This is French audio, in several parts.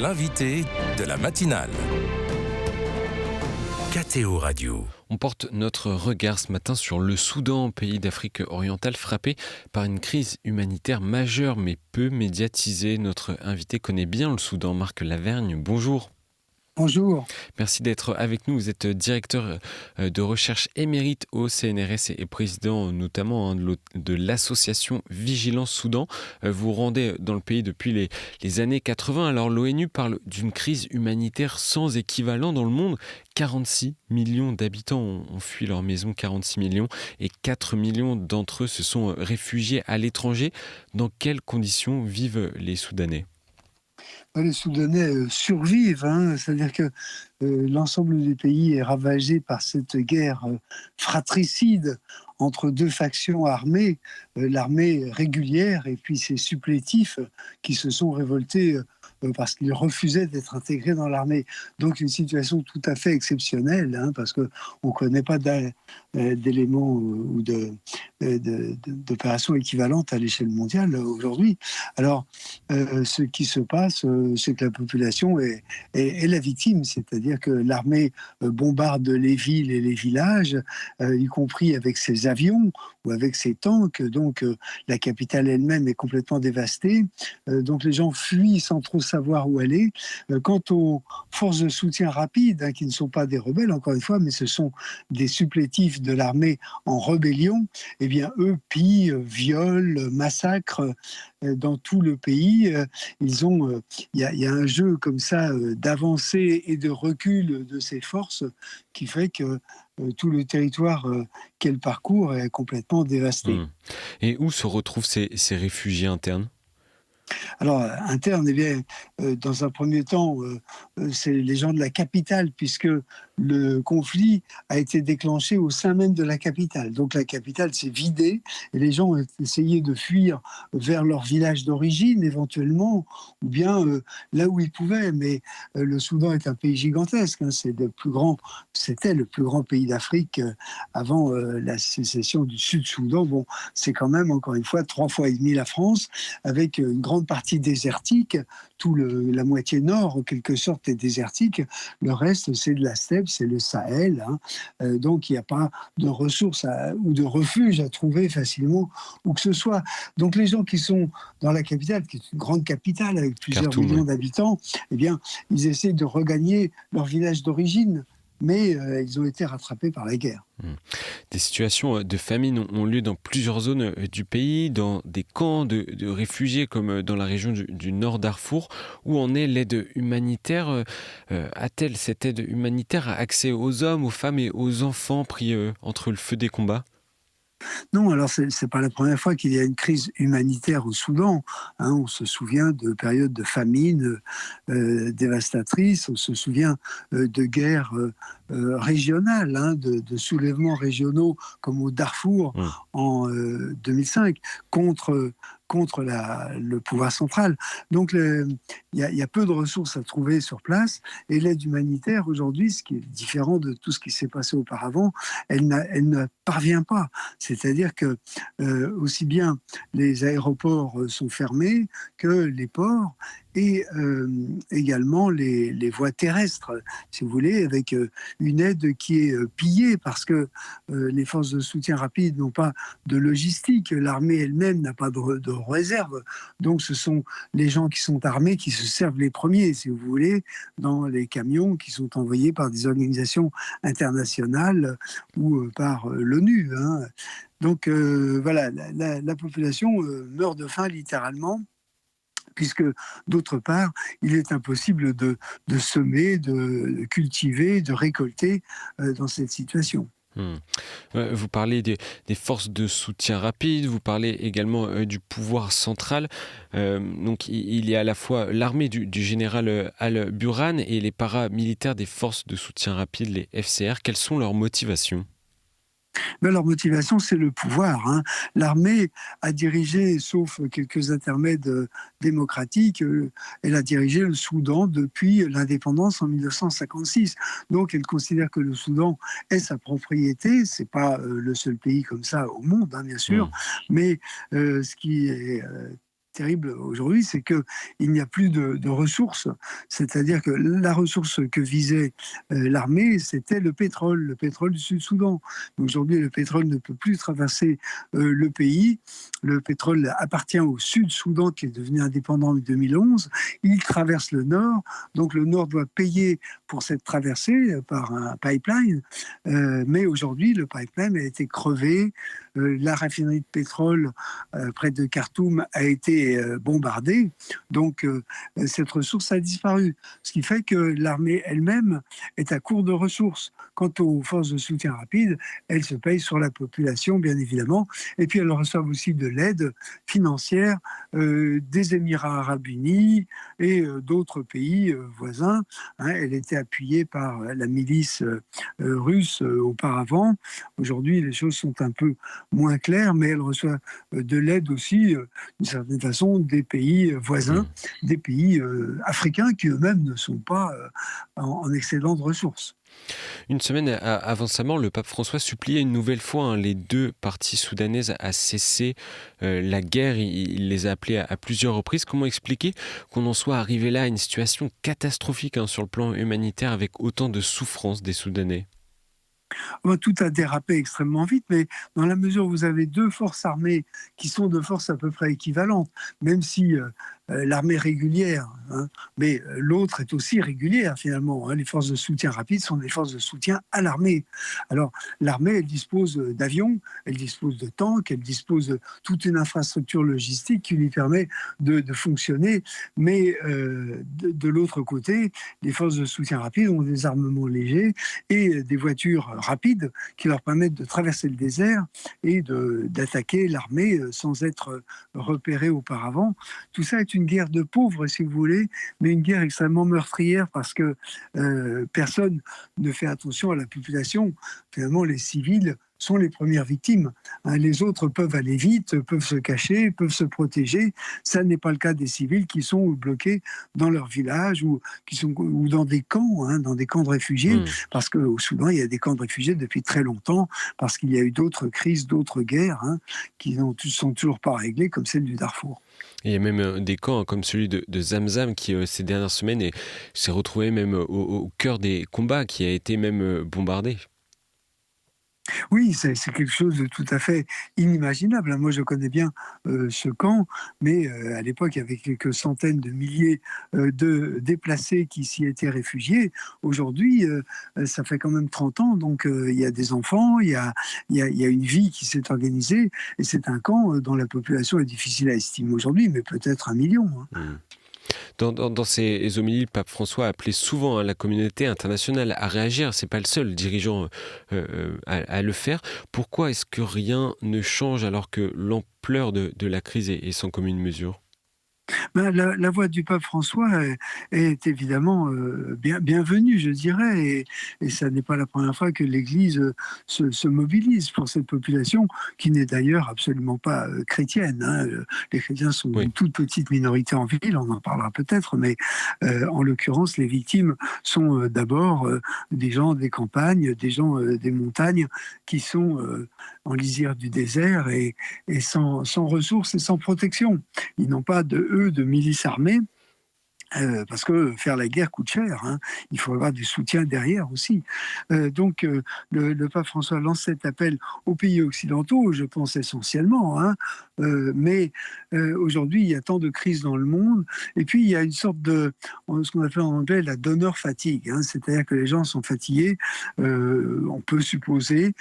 l'invité de la matinale. KTO Radio. On porte notre regard ce matin sur le Soudan, pays d'Afrique orientale frappé par une crise humanitaire majeure mais peu médiatisée. Notre invité connaît bien le Soudan, Marc Lavergne. Bonjour. Bonjour. Merci d'être avec nous. Vous êtes directeur de recherche émérite au CNRS et président notamment de l'association Vigilance Soudan. Vous vous rendez dans le pays depuis les années 80. Alors l'ONU parle d'une crise humanitaire sans équivalent dans le monde. 46 millions d'habitants ont fui leur maison, 46 millions, et 4 millions d'entre eux se sont réfugiés à l'étranger. Dans quelles conditions vivent les Soudanais ? Les Soudanais survivent, c'est-à-dire que l'ensemble du pays est ravagé par cette guerre fratricide entre deux factions armées, l'armée régulière et puis ces supplétifs qui se sont révoltés parce qu'ils refusaient d'être intégrés dans l'armée. Donc une situation tout à fait exceptionnelle, parce qu'on ne connaît pas d'éléments ou d'opérations équivalentes à l'échelle mondiale aujourd'hui. Alors, ce qui se passe, c'est que la population est la victime, c'est-à-dire que l'armée bombarde les villes et les villages, y compris avec ses avions ou avec ses tanks. Donc, la capitale elle-même est complètement dévastée. Donc, les gens fuient sans trop savoir où aller. Quant aux forces de soutien rapide, qui ne sont pas des rebelles, encore une fois, mais ce sont des supplétifs de l'armée en rébellion, eh bien, eux pillent, violent, massacrent dans tout le pays. Il y a un jeu comme ça d'avancée et de recul de ces forces qui fait que tout le territoire qu'elles parcourent est complètement dévasté. Et où se retrouvent ces réfugiés internes ? Alors, interne, dans un premier temps, c'est les gens de la capitale, puisque le conflit a été déclenché au sein même de la capitale. Donc la capitale s'est vidée et les gens ont essayé de fuir vers leur village d'origine, éventuellement, ou bien là où ils pouvaient. Mais le Soudan est un pays gigantesque. C'était le plus grand pays d'Afrique avant la sécession du Sud-Soudan. Bon, c'est quand même, encore une fois, 3 fois et demi la France, avec une grande partie désertique. La moitié nord, en quelque sorte, est désertique. Le reste, c'est de la steppe, c'est le Sahel. Donc, il n'y a pas de ressources ou de refuge à trouver facilement, où que ce soit. Donc, les gens qui sont dans la capitale, qui est une grande capitale avec plusieurs millions d'habitants, eh bien, ils essaient de regagner leur village d'origine. Mais ils ont été rattrapés par la guerre. Des situations de famine ont lieu dans plusieurs zones du pays, dans des camps de réfugiés comme dans la région du Nord Darfour. Où en est l'aide humanitaire ? A-t-elle cette aide humanitaire accès aux hommes, aux femmes et aux enfants pris entre le feu des combats ? Non, alors c'est pas la première fois qu'il y a une crise humanitaire au Soudan. On se souvient de périodes de famine dévastatrices, on se souvient de guerres régionales, de soulèvements régionaux comme au Darfour en 2005 contre le pouvoir central. Donc il y a peu de ressources à trouver sur place et l'aide humanitaire aujourd'hui, ce qui est différent de tout ce qui s'est passé auparavant, elle ne parvient pas. C'est-à-dire que aussi bien les aéroports sont fermés que les ports et également les voies terrestres, si vous voulez, avec une aide qui est pillée parce que les forces de soutien rapide n'ont pas de logistique, l'armée elle-même n'a pas de réserve. Donc ce sont les gens qui sont armés qui se servent les premiers, si vous voulez, dans les camions qui sont envoyés par des organisations internationales ou par l'ONU. Donc voilà, la population meurt de faim littéralement, puisque d'autre part, il est impossible de semer, de cultiver, de récolter dans cette situation. Vous parlez des forces de soutien rapide, vous parlez également du pouvoir central. Donc il y a à la fois l'armée du général Al-Burhan et les paramilitaires des forces de soutien rapide, les FCR. Quelles sont leurs motivations ? Mais leur motivation, c'est le pouvoir. L'armée a dirigé, sauf quelques intermèdes démocratiques, elle a dirigé le Soudan depuis l'indépendance en 1956. Donc, elle considère que le Soudan est sa propriété. C'est pas le seul pays comme ça au monde, bien sûr. Mais ce qui est terrible aujourd'hui, c'est qu'il n'y a plus de ressources. C'est-à-dire que la ressource que visait l'armée, c'était le pétrole du Sud-Soudan. Aujourd'hui, le pétrole ne peut plus traverser le pays. Le pétrole appartient au Sud-Soudan qui est devenu indépendant en 2011. Il traverse le nord, donc le nord doit payer pour cette traversée par un pipeline. Mais aujourd'hui, le pipeline a été crevé. La raffinerie de pétrole près de Khartoum a été bombardée. Donc, cette ressource a disparu. Ce qui fait que l'armée elle-même est à court de ressources. Quant aux forces de soutien rapide, elles se payent sur la population, bien évidemment. Et puis, elles reçoivent aussi de l'aide financière des Émirats arabes unis et d'autres pays voisins. Elle était appuyée par la milice russe auparavant. Aujourd'hui, les choses sont un peu moins claires, mais elle reçoit de l'aide aussi, d'une certaine façon, des pays voisins, des pays africains qui eux-mêmes ne sont pas en excédent de ressources. Une semaine avant sa mort, le pape François suppliait une nouvelle fois les deux parties soudanaises à cesser la guerre. Il les a appelées à plusieurs reprises. Comment expliquer qu'on en soit arrivé là à une situation catastrophique sur le plan humanitaire avec autant de souffrance des Soudanais ? Tout a dérapé extrêmement vite, mais dans la mesure où vous avez deux forces armées qui sont de forces à peu près équivalentes, même si l'armée régulière, mais l'autre est aussi régulière finalement. Les forces de soutien rapide sont des forces de soutien à l'armée. Alors l'armée, elle dispose d'avions, elle dispose de tanks, elle dispose de toute une infrastructure logistique qui lui permet de fonctionner, mais de l'autre côté, les forces de soutien rapide ont des armements légers et des voitures rapides qui leur permettent de traverser le désert et d'attaquer l'armée sans être repérés auparavant. Tout ça est une guerre de pauvres, si vous voulez, mais une guerre extrêmement meurtrière parce que personne ne fait attention à la population. Finalement, les civils sont les premières victimes. Les autres peuvent aller vite, peuvent se cacher, peuvent se protéger. Ça n'est pas le cas des civils qui sont bloqués dans leur village ou dans des camps, dans des camps de réfugiés, parce qu'au Soudan, il y a des camps de réfugiés depuis très longtemps, parce qu'il y a eu d'autres crises, d'autres guerres qui ne sont toujours pas réglées, comme celle du Darfour. Et il y a même des camps comme celui de Zamzam qui, ces dernières semaines, s'est retrouvé même au cœur des combats, qui a été même bombardé. Oui, c'est quelque chose de tout à fait inimaginable. Moi, je connais bien ce camp, mais à l'époque, il y avait quelques centaines de milliers de déplacés qui s'y étaient réfugiés. Aujourd'hui, ça fait quand même 30 ans, donc il y a des enfants, il y a une vie qui s'est organisée, et c'est un camp dont la population est difficile à estimer aujourd'hui, mais peut-être 1 million. Dans ses homélies, le pape François a appelé souvent la communauté internationale à réagir. C'est pas le seul dirigeant à le faire. Pourquoi est-ce que rien ne change alors que l'ampleur de la crise est sans commune mesure ? La voix du pape François est évidemment bienvenue, je dirais, et ça n'est pas la première fois que l'Église se mobilise pour cette population, qui n'est d'ailleurs absolument pas chrétienne. Les chrétiens sont une toute petite minorité en ville, on en parlera peut-être, mais en l'occurrence, les victimes sont d'abord des gens des campagnes, des gens des montagnes, qui sont en lisière du désert et sans ressources et sans protection. Ils n'ont pas de milices armées, parce que faire la guerre coûte cher. Il faut avoir du soutien derrière aussi. Donc, le pape François lance cet appel aux pays occidentaux, je pense essentiellement. Mais aujourd'hui, il y a tant de crises dans le monde. Et puis, il y a une sorte de, ce qu'on appelle en anglais la donor fatigue. C'est-à-dire que les gens sont fatigués, on peut supposer,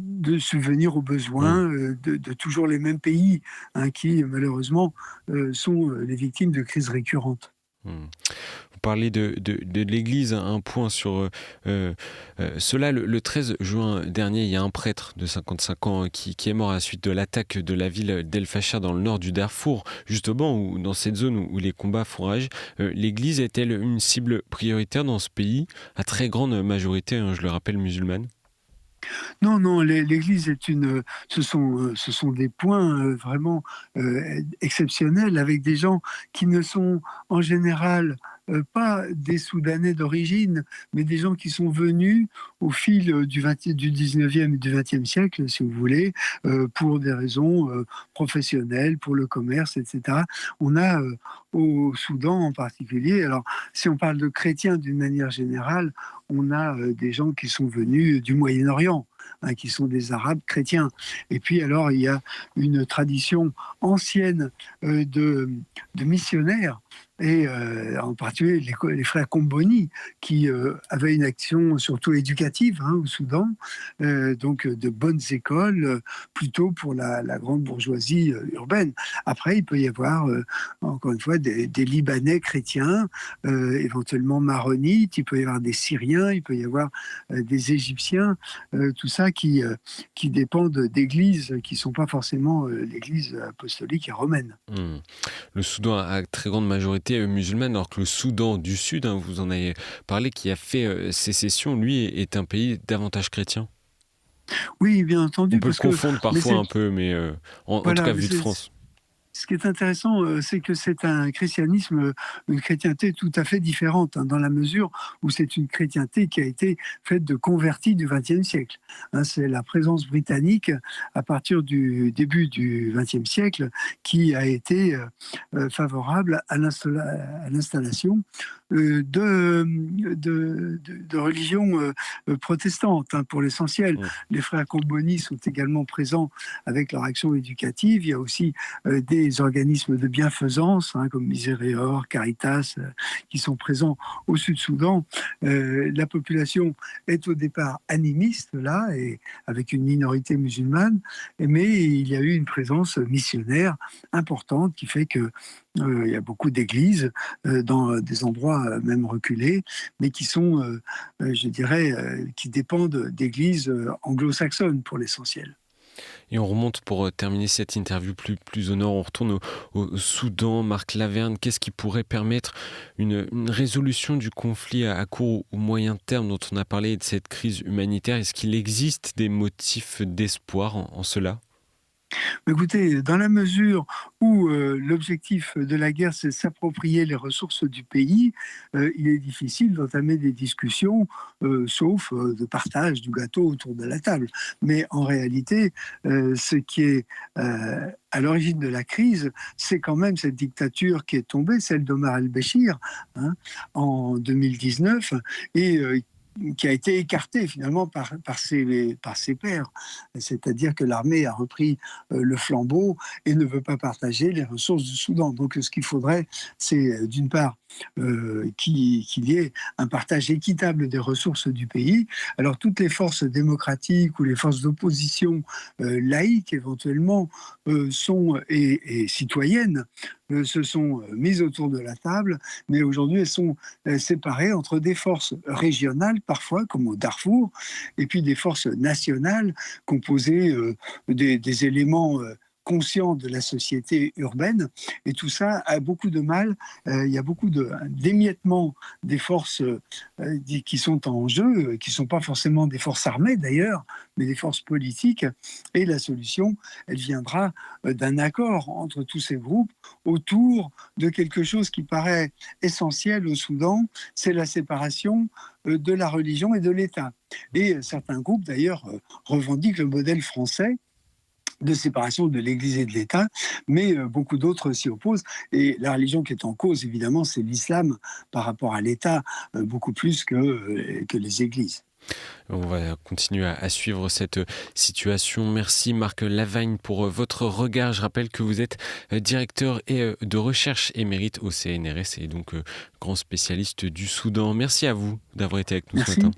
de subvenir aux besoins de toujours les mêmes pays qui, malheureusement, sont les victimes de crises récurrentes. Vous parlez de l'Église, un point sur cela. Le 13 juin dernier, il y a un prêtre de 55 ans qui est mort à la suite de l'attaque de la ville d'El Fasher dans le nord du Darfour, justement dans cette zone où les combats font rage. L'Église est-elle une cible prioritaire dans ce pays, à très grande majorité, je le rappelle, musulmane ? Non, l'Église ce sont des points vraiment exceptionnels, avec des gens qui ne sont en général pas des Soudanais d'origine, mais des gens qui sont venus au fil du 19e et du 20e siècle, si vous voulez, pour des raisons professionnelles, pour le commerce, etc. On a au Soudan en particulier, alors si on parle de chrétiens d'une manière générale, on a des gens qui sont venus du Moyen-Orient, qui sont des Arabes chrétiens. Et puis alors, il y a une tradition ancienne de missionnaires, et en particulier les frères Comboni, qui avaient une action surtout éducative au Soudan, donc de bonnes écoles, plutôt pour la grande bourgeoisie urbaine. Après, il peut y avoir, encore une fois, des Libanais chrétiens, éventuellement maronites, il peut y avoir des Syriens, il peut y avoir des Égyptiens, tout ça qui dépendent d'églises qui ne sont pas forcément l'église apostolique et romaine. Le Soudan a très grande majorité musulmane, alors que le Soudan du Sud, vous en avez parlé, qui a fait sécession, lui, est un pays davantage chrétien. Oui, bien entendu. On peut le confondre parfois un peu, mais en tout cas, vu de France. Ce qui est intéressant, c'est que c'est un christianisme, une chrétienté tout à fait différente, dans la mesure où c'est une chrétienté qui a été faite de convertis du XXe siècle. C'est la présence britannique à partir du début du XXe siècle qui a été favorable à l'installation de religions protestantes, pour l'essentiel. Les frères Comboni sont également présents avec leur action éducative. Il y a aussi des organismes de bienfaisance, comme Misereor, Caritas, qui sont présents au Sud-Soudan. La population est au départ animiste, là, et avec une minorité musulmane, mais il y a eu une présence missionnaire importante qui fait que il y a beaucoup d'églises dans des endroits même reculés, mais qui sont, je dirais, qui dépendent d'églises anglo-saxonnes pour l'essentiel. Et on remonte pour terminer cette interview plus au nord, on retourne au Soudan. Marc Laverne, qu'est-ce qui pourrait permettre une résolution du conflit à court ou moyen terme dont on a parlé, de cette crise humanitaire? Est-ce qu'il existe des motifs d'espoir en cela ? Écoutez, dans la mesure où l'objectif de la guerre, c'est s'approprier les ressources du pays, il est difficile d'entamer des discussions, sauf de partage du gâteau autour de la table. Mais en réalité, ce qui est à l'origine de la crise, c'est quand même cette dictature qui est tombée, celle d'Omar el-Béchir, en 2019, et qui a été écarté finalement par ses pairs. C'est-à-dire que l'armée a repris le flambeau et ne veut pas partager les ressources du Soudan. Donc ce qu'il faudrait, c'est d'une part qu'il y ait un partage équitable des ressources du pays. Alors toutes les forces démocratiques ou les forces d'opposition laïques éventuellement sont et citoyennes se sont mises autour de la table, mais aujourd'hui elles sont séparées entre des forces régionales parfois, comme au Darfour, et puis des forces nationales composées des éléments conscients de la société urbaine, et tout ça a beaucoup de mal. Il y a beaucoup d'émiettement des forces qui sont en jeu, qui ne sont pas forcément des forces armées d'ailleurs, mais des forces politiques, et la solution, elle viendra d'un accord entre tous ces groupes autour de quelque chose qui paraît essentiel au Soudan, c'est la séparation de la religion et de l'État. Et certains groupes d'ailleurs revendiquent le modèle français de séparation de l'Église et de l'État, mais beaucoup d'autres s'y opposent. Et la religion qui est en cause, évidemment, c'est l'islam par rapport à l'État, beaucoup plus que les églises. On va continuer à suivre cette situation. Merci Marc Lavagne pour votre regard. Je rappelle que vous êtes directeur de recherche émérite au CNRS et donc grand spécialiste du Soudan. Merci à vous d'avoir été avec nous ce matin.